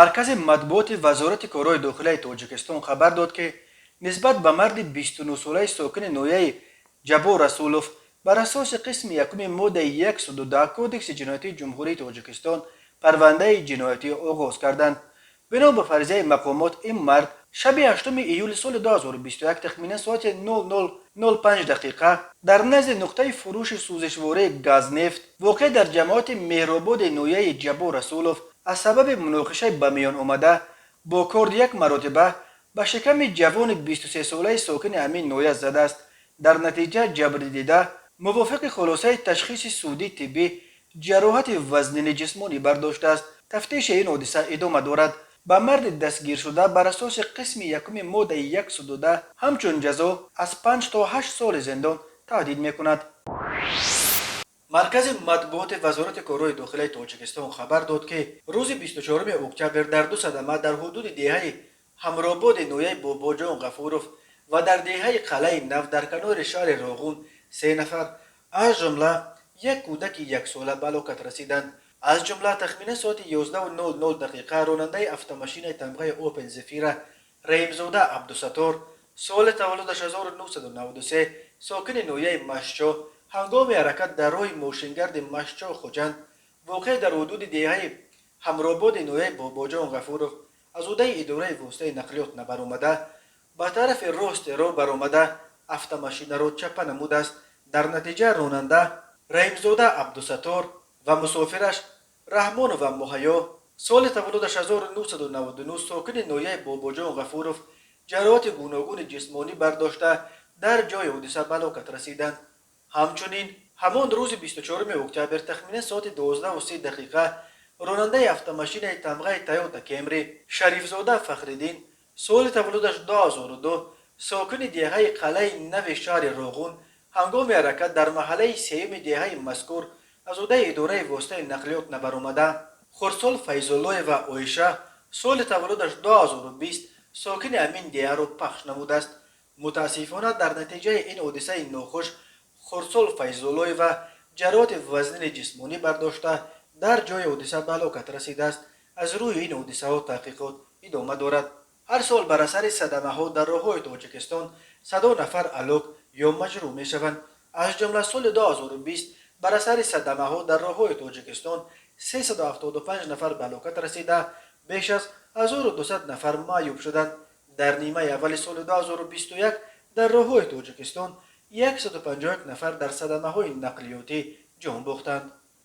مرکز مطبوعات وزارت کارهای داخلی تاجیکستان خبر داد که نسبت به مرد 29 ساله ساکن نویه جبو رسولوف بر اساس قسم یکم ماده 110 کودکس جنایتی جمهوری تاجیکستان پرونده جنایتی آغاز کردند. بنا به فرضیه مقامات این مرد شب 8 ایول سال 2021 تخمیناً ساعت 00:05 دقیقه در نزد نقطه فروش سوزشواره گاز نفت واقع در جماعت مهرآباد نویه جبو رسولوف از سبب مناقشه به میان آمده با کارد یک مراتبه به شکم جوان 23 ساله ساکن همین نویه زده است. در نتیجه جبر دیده موافق خلاصه تشخیص سودی طبی جراحت وزنی جسمانی برداشته است. تفتیش این حادثه ادامه دارد. به مرد دستگیر شده بر اساس قسم یکم ماده 112 همچون جزا از 5 تا 8 سال زندان تهدید میکند. مرکز مطبوعات وزارت کارهای داخلی تاجیکستان خبر داد که روز 24 اکتبر در دو صدمه در حدود دهه همراباد نویه باباجان غفوروف و در دهه قلعه نفت در کنار شهر راغون 3 نفر از جمله یک کودک 1 ساله به هلاکت رسیدند. از جمله تخمیناً ساعت 11:00 دقیقه راننده اتومبیل تمغه اوپن زفیره رحیمزاده عبدالستار سال تولدش 1993 ساکن نویه مشچا هنگام حرکت در راه ماشینگرد مشچا خوجند واقع در حدود دهه همراباد نویه باباجان غفورov از عهده اداره واسطه نقلیات نبرآمده به طرف راست راه برآمده اتومبیل را چپه نموده است. در نتیجه راننده رحیمزاده عبدالستار و مسافرش رحمان و مهیا سال تولدش 1999 ساکن نویه باباجان غفورov جراحات گوناگون جسمانی برداشته در جای حادثه به هلاکت رسیدند. همچنین همان روز 24 اکتبر تخمیناً ساعت 12:03 دقیقه راننده اتومبیل تمغه تویوتا کمری شریفزاده فخرالدین سال تولدش 2002 ساکن دهه قلعه نو شهر راغون هنگام حرکت در محله سیوم دهه مذکور از عهده اداره واسطه نقلیات نبرآمده خورسال فیض‌الله و عایشه سال تولدش 2020 ساکن همین دهه را پخش نموده است. متاسفانه در نتیجه این حادثه ناخوش خورسال فیض‌الله و جراحات وزنی جسمانی برداشته در جای حادثه به هلاکت رسیده است. از روی این حادثه ها تحقیقات ادامه دارد. هر سال بر اثر صدمه ها در راههای تاجیکستان 100 نفر هلاک یا مجروح می شوند. از جمله سال 2020 بر اثر صدمه ها در راههای تاجیکستان 375 نفر به هلاکت رسیده بیش از 1200 نفر معیوب شدند. در نیمه اول سال 2021 در راههای تاجیکستان 151 نفر در صدمه های نقلیاتی جان باختند.